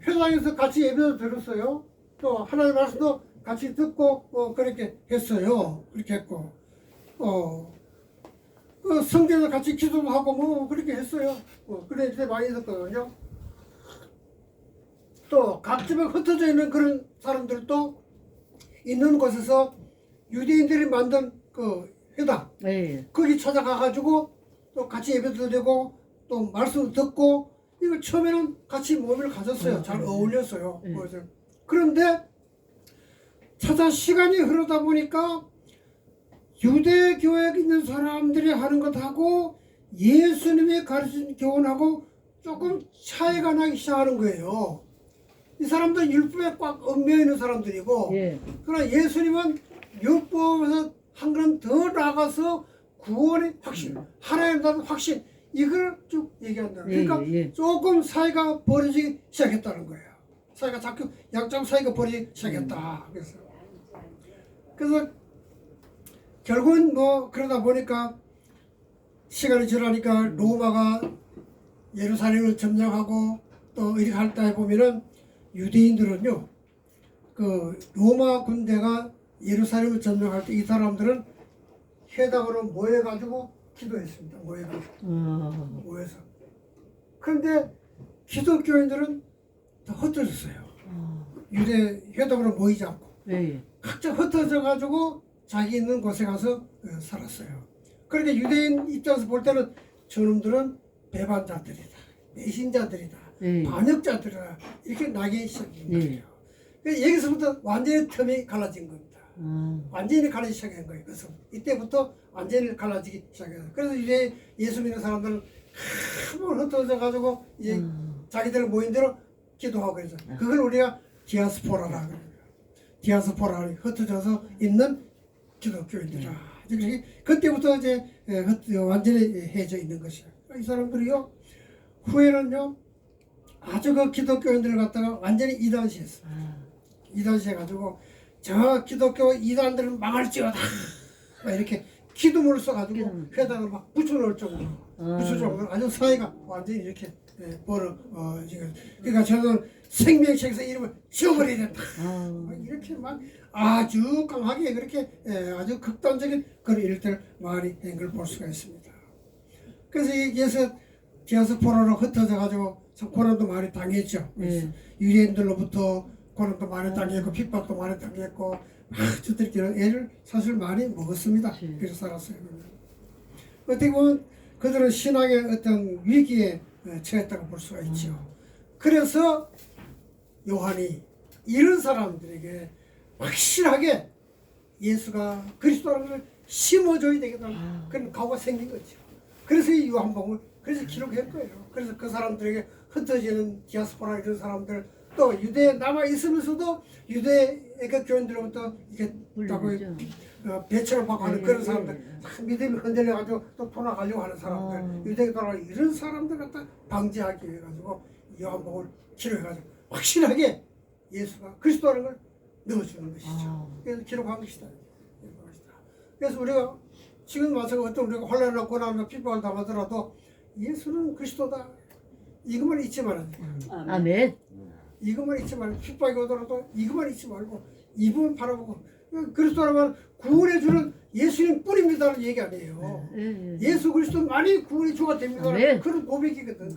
회당에서 같이 예배도 들었어요. 또 하나님의 말씀도 같이 듣고 그렇게 했어요. 그렇게 했고, 그 성전에서 같이 기도도 하고 뭐 그렇게 했어요. 그런 일이 많이 있었거든요. 또 각 집에 흩어져 있는 그런 사람들도 있는 곳에서 유대인들이 만든 그 회당 예. 거기 찾아가가지고 또 같이 예배도 드리고 또 말씀을 듣고 이걸 처음에는 같이 모임을 가졌어요. 잘 어울렸어요. 그래서 그런데 찾아 시간이 흐르다 보니까 유대교에 있는 사람들이 하는 것하고 예수님이 가르친 교훈하고 조금 차이가 나기 시작하는 거예요. 이 사람들 율법에 꽉 얽매여 있는 사람들이고 예. 그러나 예수님은 율법에서 한 걸음 더 나가서 구원의 확신, 하나님 나라의 확신 이걸 쭉 얘기한다. 그러니까 조금 사이가 벌어지기 시작했다는 거예요. 사이가 자꾸 양쪽 사이가 벌어지기 시작했다. 그래서 결국은 뭐 그러다 보니까 시간이 지나니까 로마가 예루살렘을 점령하고 또 이렇게 할 때 보면은 유대인들은요 그 로마 군대가 예루살렘을 점령할 때 이 사람들은 회당으로 모여가지고 기도했습니다. 모여서. 그런데 기독교인들은 다 흩어졌어요. 유대 회당으로 모이지 않고 각자 흩어져가지고 자기 있는 곳에 가서 살았어요. 그러니까 유대인 입장에서 볼 때는 저놈들은 배반자들이다, 배신자들이다, 반역자들이다 이렇게 나기 시작한 거예요. 그래서 여기서부터 완전히 틈이 갈라진 겁니다. 완전히 갈라지기 시작한 거예요. 그래서 이때부터 완전히 갈라지기 시작해요. 그래서 이제 예수 믿는 사람들은 한번 흩어져 가지고 이제 자기들 모인 대로 기도하고 그래서 그걸 우리가 디아스포라라고 그래요. 디아스포라 흩어져서 있는 기독교인들이라. 그때부터 이제 완전히 해져 있는 것이에요. 이 사람들이요 후에는요 아주 그 기독교인들을 갖다가 완전히 이단시했어요. 이단시해 가지고 저 기독교 이단들은 망할지어다 이렇게 기도문을 써가지고 회당을 막 붙여놓을 정도로 붙일 정도로 아주 사이가 완전히 이렇게 지금 그러니까 저는 생명책에서 이름을 지워버려야 된다 이렇게 막 아주 강하게 그렇게 아주 극단적인 그런 일들 많이 한 걸 볼 수가 있습니다. 그래서 여기서 디아스포라로 흩어져 가지고 고난도 많이 당했죠. 유대인들로부터 고난도 많이 당했고 핍박도 많이 당했고 저들끼리 애를 사실 많이 먹었습니다. 그래서 살았어요. 어떻게 보면 그들은 신앙의 어떤 위기에 처했다고 볼 수가 있죠. 그래서 요한이 이런 사람들에게 확실하게 예수가 그리스도라는 걸 심어줘야 되겠다는 그런 각오가 생긴 거죠. 그래서 이 요한복음을 그래서 기록한 거예요. 그래서 그 사람들에게 흩어지는 디아스포라 이런 사람들 또 유대에 남아 있으면서도 유대 그 교인들로부터 이렇게 배척을 받고 하는 그런 사람들 믿음이 흔들려가지고 또 돌아가려고 하는 사람들 유대에 돌아가 이런 사람들 갖다 방지하기 위해 가지고 요한복음을 기록해가지고 확실하게 예수가 그리스도라는 걸 넣어주는 것이죠. 그래서 기록한 것이다. 그래서 우리가 지금 와서 어떤 우리가 혼란이나 고난이나 핍박을 당하더라도 예수는 그리스도다. 이것만 잊지 말아야 돼요. 아멘. 이것만 잊지 말고 핍박이 오더라도 이것만 잊지 말고 이분만 바라보고 그리스도라면 구원해주는 예수님 뿐입니다라는 얘기 아니에요. 예수 그리스도만이 구원의 주가 됩니다. 그런 고백이거든.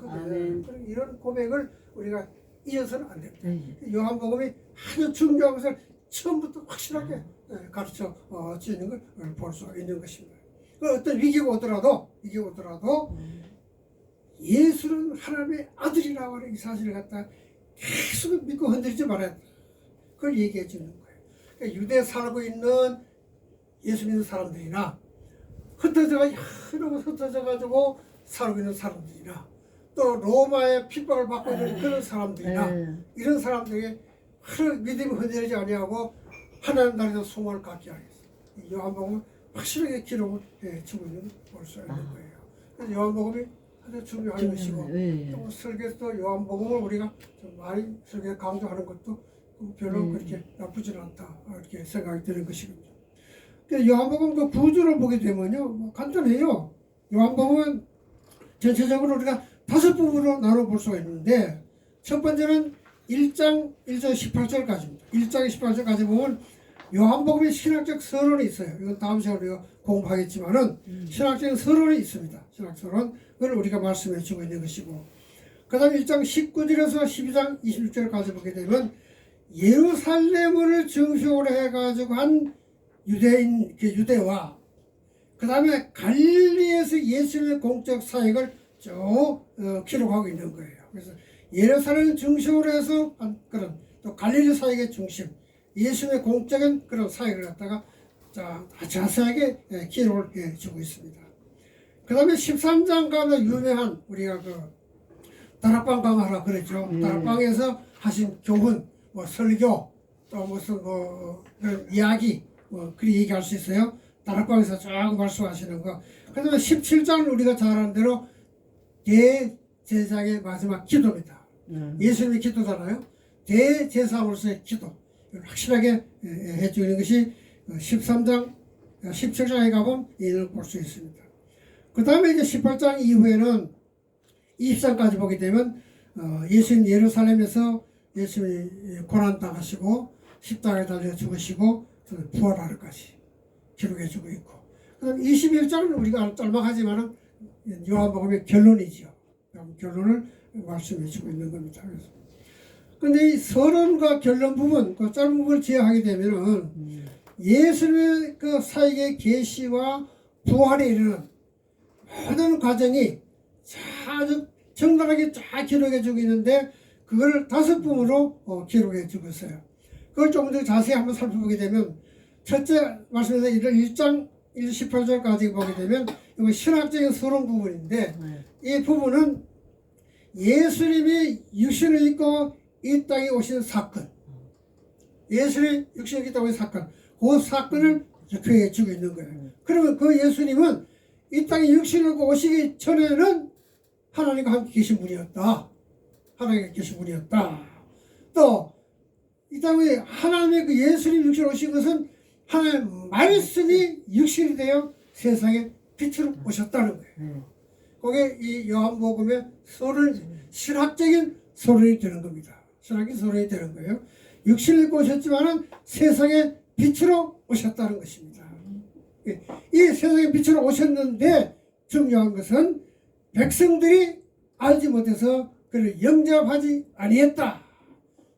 이런 고백을 우리가 잊어서는 안 됩니다. 요한복음이 아주 중요한 것을 처음부터 확실하게 가르쳐 주는 걸 볼 수 있는 것입니다. 어떤 위기가 오더라도 예수는 하나님의 아들이라고 하는 이 사실을 갖다 계속 믿고 흔들리지 말아야 돼. 그걸 얘기해 주는 거예요. 그러니까 유대에 살고 있는 예수 믿는 사람들이나 흩어져가지고 살고 있는 사람들이나 또 로마의 핍박을 받고 있는 그런 사람들이나 이런 사람들에게 믿음이 흔들리지 아니하고 하나님 나라에서 소망을 갖게 하겠어요. 요한복음은 확실하게 기록을 주고 있는 걸 볼 수 있는 거예요. 그래서 요한복음이 아주 중요한 것이고 예. 또 설교에서도 요한복음을 우리가 좀 많이 설교에 강조하는 것도 별로 그렇게 나쁘지는 않다 이렇게 생각이 드는 것이군요. 그래서 요한복음 그 구조를 보게 되면요 뭐 간단해요. 요한복음은 전체적으로 우리가 5부분으로 나눠볼 수가 있는데 첫 번째는 1장 1절 18절까지입니다. 1장 18절까지 보면 요한복음의 신학적 서론이 있어요. 이건 다음 시간에 우리가 공부하겠지만은 신학적 서론이 있습니다. 신학 서론 그걸 우리가 말씀해 주고 있는 것이고 그 다음에 1장 19절에서 12장 26절까지 보게 되면 예루살렘을 중심으로 해가지고 한 유대인 유대와 그 다음에 갈릴리에서 예수님의 공적 사역을 쭉 기록하고 있는 거예요. 그래서 예루살렘 중심으로 해서 한 그런 또 갈릴리 사역의 중심 예수님의 공적인 그런 사역을 갖다가 자세하게 기록을 해주고 있습니다. 그 다음에 13장 가운데 유명한 우리가 그 다락방 강화라 그랬죠. 다락방에서 하신 교훈, 뭐 설교, 또 무슨 뭐 그런 이야기, 뭐 그리 얘기할 수 있어요. 다락방에서 쭉 말씀하시는 거. 그 다음에 17장은 우리가 잘 아는 대로 대제사장의 마지막 기도입니다. 예수님의 기도잖아요. 대제사장으로서의 기도. 확실하게 해주는 것이 13장, 17장에 가보면 이를 볼 수 있습니다. 그 다음에 이제 18장 이후에는 20장까지 보게 되면 예수님 예루살렘에서 예수님이 고난당하시고 십자가에 달려 죽으시고 부활하는까지 기록해주고 있고 그 다음에 21장은 우리가 짤막하지만 요한복음의 결론이죠. 결론을 말씀해주고 있는 겁니다. 그런데 이 서론과 결론 부분, 그 짧은 부분을 제외하게 되면은 예수님의 그 사역의 계시와 부활에 이르는 모든 과정이 아주 정갈하게 쫙 기록해주고 있는데 그걸 5부분으로 기록해주고 있어요. 그걸 조금 더 자세히 한번 살펴보게 되면 첫째 말씀에서 1장 18절까지 보게 되면 이거 신학적인 서론 부분인데 이 부분은 예수님이 육신을 입고 이 땅에 오신 사건 예수님이 육신을 입고 오신 사건 그 사건을 적혀해 주고 있는 거예요. 그러면 그 예수님은 이 땅에 육신을 입고 오시기 전에는 하나님과 함께 계신 분이었다. 하나님과 계신 분이었다. 또 이 땅에 하나님의 그 예수님 육신을 오신 것은 하나님의 말씀이 육신이 되어 세상에 빛으로 오셨다는 거예요. 그게 이 요한복음의 신학적인 서론이 되는 겁니다. 신학적인 서론이 되는 거예요. 육신을 입고 오셨지만은 세상에 빛으로 오셨다는 것입니다. 이 세상에 빛으로 오셨는데 중요한 것은 백성들이 알지 못해서 그를 영접하지 아니했다.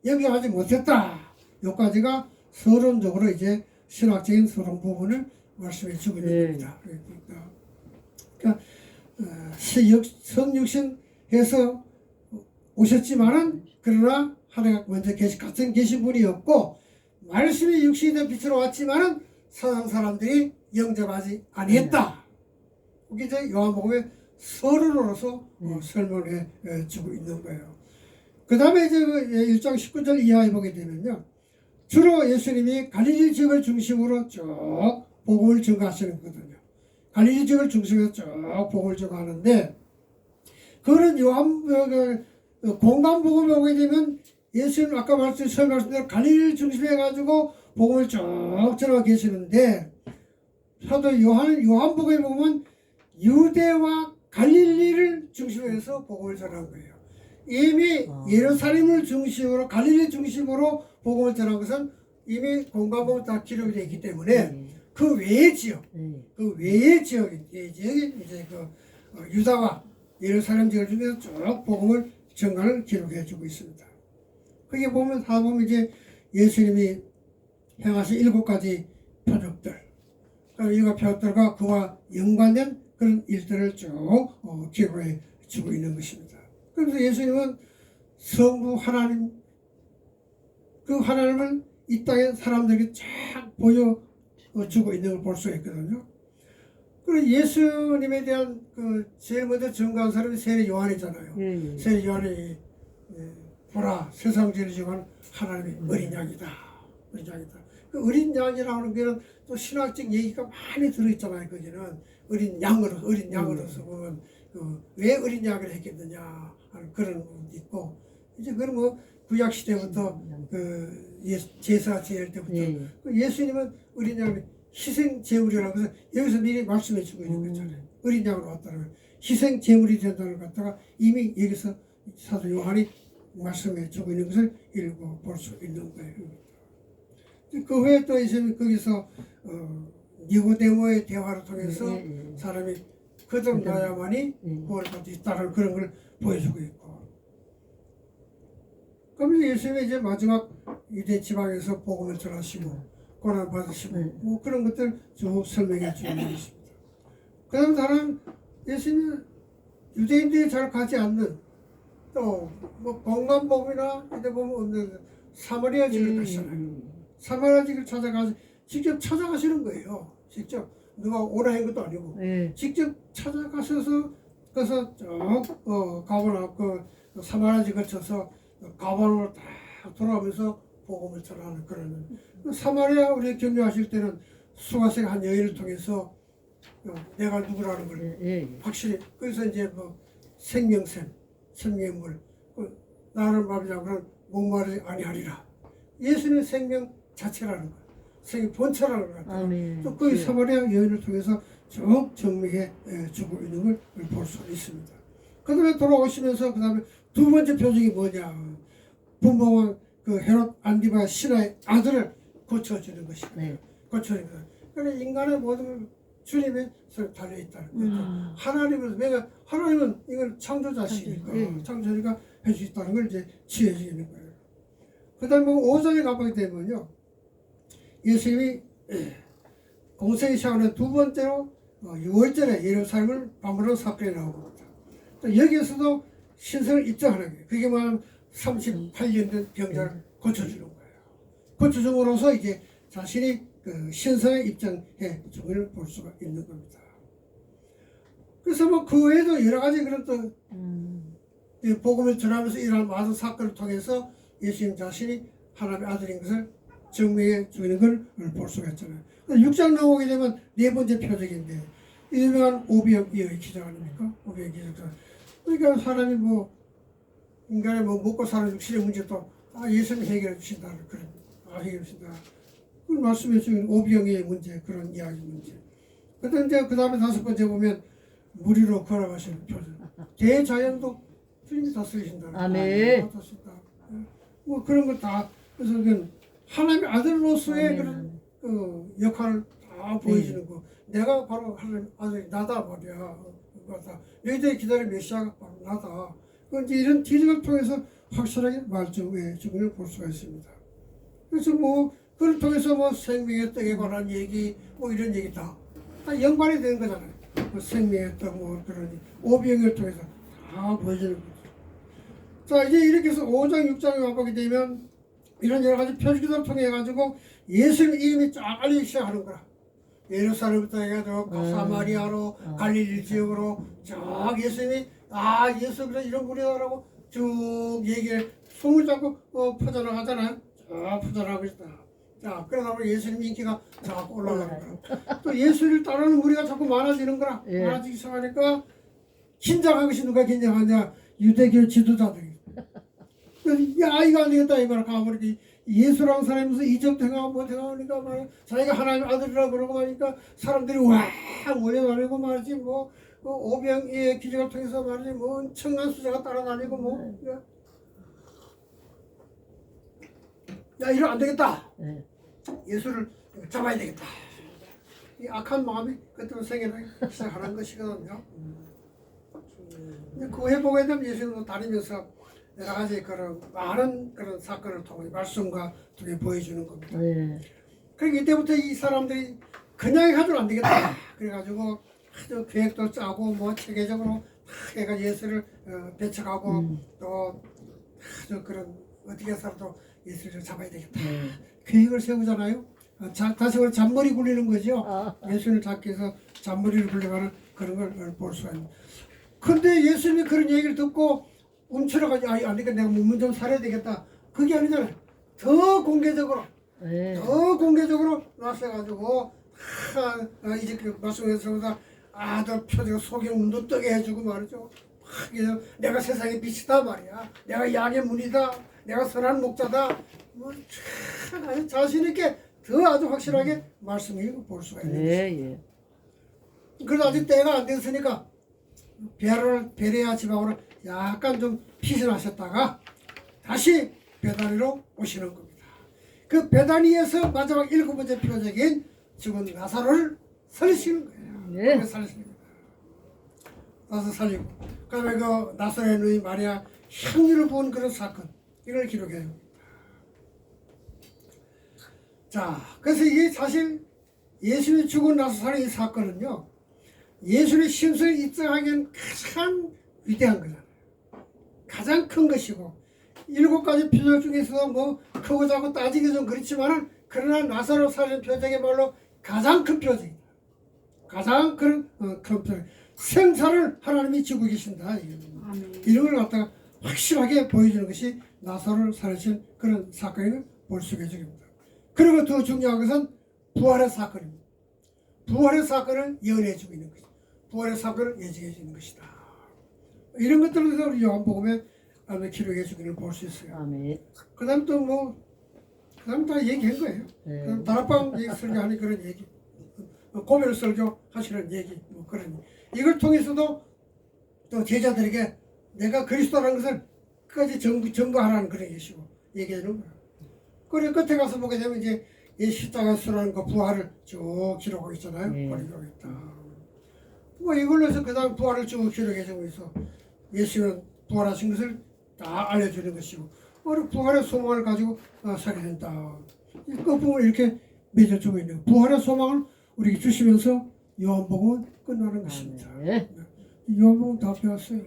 영접하지 못했다. 여기까지가 서론적으로 이제 신학적인 서론 부분을 말씀해 주고 있는 겁니다. 그러니까 성육신해서 오셨지만은 그러나 하나가 먼저 같은 계신 분이었고 말씀이 육신이 된 빛으로 왔지만은 세상 사람들이 영접하지 아니했다. 그게 이제 요한복음의 서론으로서 설명해 주고 있는 거예요. 그 다음에 이제 1장 19절 이하에 보게 되면요. 주로 예수님이 갈릴리 지역을 중심으로 쭉 복음을 전가하시는 거거든요. 갈릴리 지역을 중심으로 쭉 복음을 전가하는데 그거는 공간 복음을 보게 되면 예수님 아까 설명하신 대로 갈릴리를 중심해 가지고 복음을 쭉 전하고 계시는데 사도 요한복음에 보면 유대와 갈릴리를 중심으로 해서 복음을 전한 거예요. 이미 예루살렘을 중심으로 갈릴리 중심으로 복음을 전한 것은 이미 공간복음 다 기록이 되어 있기 때문에 그 외의 지역, 그 외의 지역이 이제 그 유다와 예루살렘 지역을 중에서 쭉 복음을 전가를 기록해 주고 있습니다. 거기에 보면 다 보면 이제 예수님이 행하신 7가지 표적들, 일곱 표적들과 그와 연관된 그런 일들을 쭉 기록해 주고 있는 것입니다. 그래서 예수님은 성부 하나님, 그 하나님을 이 땅에 사람들에게 쫙 보여주고 있는 걸 볼 수가 있거든요. 그리고 예수님에 대한 그 제일 먼저 증거한 사람이 세례 요한이잖아요. 세례 요한이 보라 세상 죄를 지고 하나님의 어린 양이다. 어린 양이다. 그 어린 양이라는 게는 또 신학적 얘기가 많이 들어있잖아요. 거기는 어린 양으로서 보면 왜 어린 양을 했겠느냐 하는 그런 부분도 있고 이제 그건 뭐 구약 시대부터 제사 지낼 때부터 그 예수님은 어린 양을 희생 제물이라고 해서 여기서 미리 말씀해 주고 있는 거잖아요. 어린 양으로 왔다는 희생 제물이 된다는 걸 갖다가 이미 여기서 사도 요한이 말씀해 주고 있는 것을 읽고 볼 수 있는 거예요. 그 후에 또 예수님이 거기서 니고데모의 대화를 통해서 사람이 거듭나야만이 구원을 받을 수 있다는 그런 걸 보여주고 있고, 그러면 예수님이 이제 마지막 유대 지방에서 복음을 전하시고 고난 받으시고 뭐 그런 것들 쭉 설명해 주고 있습니다. 그다음 다른 예수님이 유대인들이 잘 가지 않는 또 뭐 공간복음이나 이때 보면 없는 사마리아 지를 가시잖아요. 사마리아 지를 찾아가서 직접 찾아가시는 거예요. 직접 누가 오라 한 것도 아니고 직접 찾아가셔서 그래서 가보나 그 사마리아 지 거쳐서 가보로 딱 돌아오면서 복음을 전하는 그런 사마리아 우리 경유하실 때는 수가생 한 여인을 통해서 내가 누구라는 걸 확실히 그래서 이제 뭐 생명샘 생명물 나는 밥이라고 그런 목마르지 아니하리라. 예수는 생명 자체라는 거, 생명 본체라는 것 같아요. 또 그 사마리아 여인을 통해서 쭉 정리해 주고 있는 걸 볼 수 있습니다. 그 다음에 돌아오시면서 그 다음에 두 번째 표적이 뭐냐? 분봉은 그 헤롯 안디바 신하의 아들을 고쳐주는 것입니다. 고쳐주는 것. 그러니까 인간의 모든 주님의 손에 달려있다는 거죠. 하나님은 이걸 창조자시니까 창조자가 할 수 있다는 걸 이제 지어지는 거예요. 그 다음에 5장에 가보게 되면요, 예수님이 공생의 시작하는 두 번째로 6월절에 예루살렘을 방문한 사건이 나옵니다. 또 여기에서도 신성을 입증하는 거예요. 그게 뭐냐면 38년 된 병자를 고쳐주는 거예요. 고쳐줌으로써 이제 자신이 그 신성에 입증해 주을 볼 수가 있는 겁니다. 그래서 뭐 그 외에도 여러 가지 그런 또 복음을 전하면서 일어난 많은 사건을 통해서 예수님 자신이 하나님의 아들인 것을 증명해 주는 걸 볼 수가 있잖아요. 6장 넘어오게 되면 네 번째 표적인데 유명한 오병이어의 기적 아닙니까? 오병이어 기적. 그러니까 사람이 뭐 인간의 뭐 먹고 사는 육신의 문제도 예수님이 해결해 주신다는 그런 해결해 주신다. 그걸 말씀해 주는 오병이어의 문제 그런 이야기 문제. 그다음 이제 그 다음에 다섯 번째 보면 무리로 걸어가시는 표적. 대자연도 주님이 다스리신다는 아멘. 뭐 그런 거 다 그래서 그 하나님의 아들로서의 그런 그 역할을 다 보여주는 거. 내가 바로 하나님 아들이 나다 말이야. 너희들이 기다린 메시아가 바로 나다. 이제 이런 기적을 통해서 확실하게 말씀해 주문을 볼 수가 있습니다. 그래서 뭐 그걸 통해서 뭐 생명의 떡에 관한 얘기 뭐 이런 얘기 다 연관이 되는 거잖아요. 뭐 생명의 떡 뭐 그런 오병을 통해서 다 보여주는 거죠. 자 이제 이렇게 해서 5장 6장에 와보게 되면 이런 여러 가지 표지기도를 통해 가지고 예수님 이름이 쫙 알리기 시작하는 거라. 예루살렘부터 해가지고 사마리아로 갈릴리 지역으로 쫙 예수님이 예수 그래 이런 분이다라고 쭉 얘기를 숨을 잡고 퍼져나가잖아요. 쫙 퍼져나가고 있다. 자 그러다 보니 예수님 인기가 자꾸 올라가는 거라. 또 예수를 따르는 무리가 자꾸 많아지는 거라. 많아지기 시작하니까 긴장한 것이 누가 긴장하냐? 유대교 지도자들이. 야 이거 안 되겠다 이거라 가버리기. 예수라는 사람이 무슨 이적도 행하고 뭐 행하니까 말이야. 자기가 하나님의 아들이라고 그러고 하니까 사람들이 와 몰려다니고 말이지 뭐 오병이의 기적을 통해서 말이지 뭐 엄청난 수자가 따라다니고 뭐 야 이러면 안 되겠다. 예수를 잡아야 되겠다. 이 악한 마음이 그때부터 생겨나기 시작하는 것이거든요. 그 후에 보게 되면 예수님도 다니면서 여러 가지 그런 많은 그런 사건을 통해 말씀과 통해 보여주는 겁니다. 그러니까 이때부터 이 사람들이 그냥 가지고 안 되겠다. 그래가지고 아주 계획도 짜고 뭐 체계적으로 다 해가 예수를 배척하고 또 아주 그런 어떻게 해서라도 예수를 잡아야 되겠다. 계획을 세우잖아요. 다시 말해 잔머리 굴리는 거죠. 예수를 잡기 위해서 잔머리를 굴려가는 그런 걸 볼 수가 있는. 근데 예수님이 그런 얘기를 듣고 움츠러가지고 안 되겠다. 내가 몸을 좀 살아야 되겠다. 그게 아니잖아요. 더 공개적으로 네. 더 공개적으로 나서가지고 이제 그 말씀에서보다 아들 표정 속에 문도 뜨게 해주고 말이죠. 그래서 내가 세상의 빛이다 말이야. 내가 양의 문이다. 내가 선한 목자다. 참 아주 자신 있게 더 아주 확실하게 말씀을 볼 수가 있는 것이죠. 네, 예. 그래도 아직 때가 안 됐으니까 베레아 지방으로 약간 좀 피신하셨다가 다시 베다니로 오시는 겁니다. 그 베다니에서 마지막 7번째 표적인 죽은 나사로를 살리시는 거예요. 네. 살리십니다. 나사 살리고 그다음에 그 나사로의 누이 마리아 향유를 부은 그런 사건 이걸 기록해요. 자, 그래서 이게 사실 예수님이 죽은 나서 살린 이 사건은요, 예수님의 신성을 입증하기엔 가장 위대한 거잖아요. 가장 큰 것이고, 7가지 표적 중에서도 뭐 크고 작고 따지기 좀 그렇지만은 그러나 나사로 살린 표적이야말로 가장 큰 표적이다. 가장 큰 표적. 생사를 하나님이 지고 계신다. 이런 걸 갖다가 확실하게 보여주는 것이 나사로를 살리신 그런 사건을 볼 수가 있습니다. 그리고 더 중요한 것은 부활의 사건입니다. 부활의 사건을 예언해주고 있는 것이다. 부활의 사건을 예증해주는 것이다. 이런 것들을 우리 요한복음에 기록해주는 걸 볼 수 있어요. 아멘. 그 다음 또 뭐, 그 다음 다 얘기한 거예요. 네. 그다음 다락방 설교하는 그런 얘기, 고별 설교 하시는 얘기, 뭐 그런 얘기. 이걸 통해서도 또 제자들에게 내가 그리스도라는 것을 끝까지 증거하라는 그런 것이고 얘기하는 거예요. 그리고 끝에 가서 보게 되면 이제 이 십자가 수라는 그 부활을 쭉 기록하고 있잖아요. 네. 기록하고 있다. 뭐 이걸로 해서 그 다음 부활을 쭉 기록해주고 있어. 예수는 부활하신 것을 다 알려주는 것이고, 우리 부활의 소망을 가지고 살게 된다. 이 끝부분을 이렇게 맺어주고 있는 부활의 소망을 우리에게 주시면서 요한복음은 끝나는 것입니다. 네. 요한복음 다 배웠어요.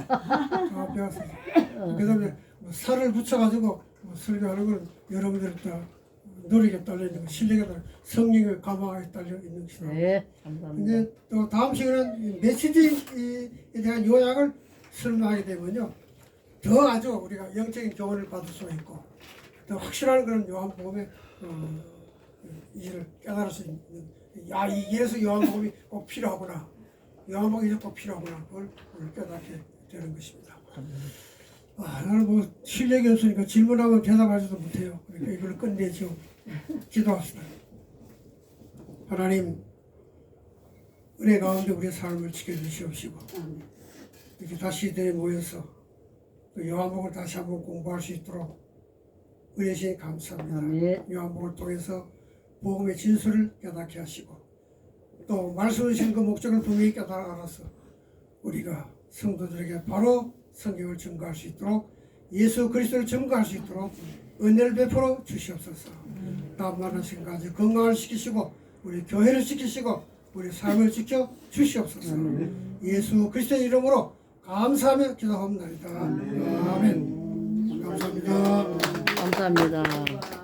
다 배웠어요. 그 다음에 살을 붙여가지고 설교하는 건 여러분들 다 노력에 딸려 있는 거, 실력에 딸려, 성령의 감화에 딸려 있는 것이다. 네. 감사합니다. 이제 또 다음 시간은 메시지에 대한 요약을 설명하게 되면요, 더 아주 우리가 영적인 교훈을 받을 수가 있고, 더 확실한 그런 요한복음의 이를 깨달을 수 있는, 이래서 요한복음이 꼭 필요하구나, 요한복음이 꼭 필요하구나, 그걸 깨닫게 되는 것입니다. 나는 뭐 실력이 없으니까 질문하면 대답하지도 못해요. 그러니까 이걸 끝내죠. 기도합시다. 하나님, 은혜 가운데 우리의 삶을 지켜주시옵시고, 이렇게 다시 이들에 모여서 또 요한복음을 다시 한번 공부할 수 있도록 은혜 주시니 감사합니다. 아멘. 요한복음을 통해서 복음의 진수를 깨닫게 하시고, 또 말씀을 주신 그 목적을 분명히 알아서 우리가 성도들에게 바로 성경을 증거할 수 있도록, 예수 그리스도를 증거할 수 있도록 은혜를 베풀어 주시옵소서. 다음 날은 시간까지 건강을 시키시고 우리 교회를 지키시고 우리 삶을 지켜 주시옵소서. 예수 그리스도의 이름으로 감사하며 기도합니다. 아멘. 감사합니다. 감사합니다.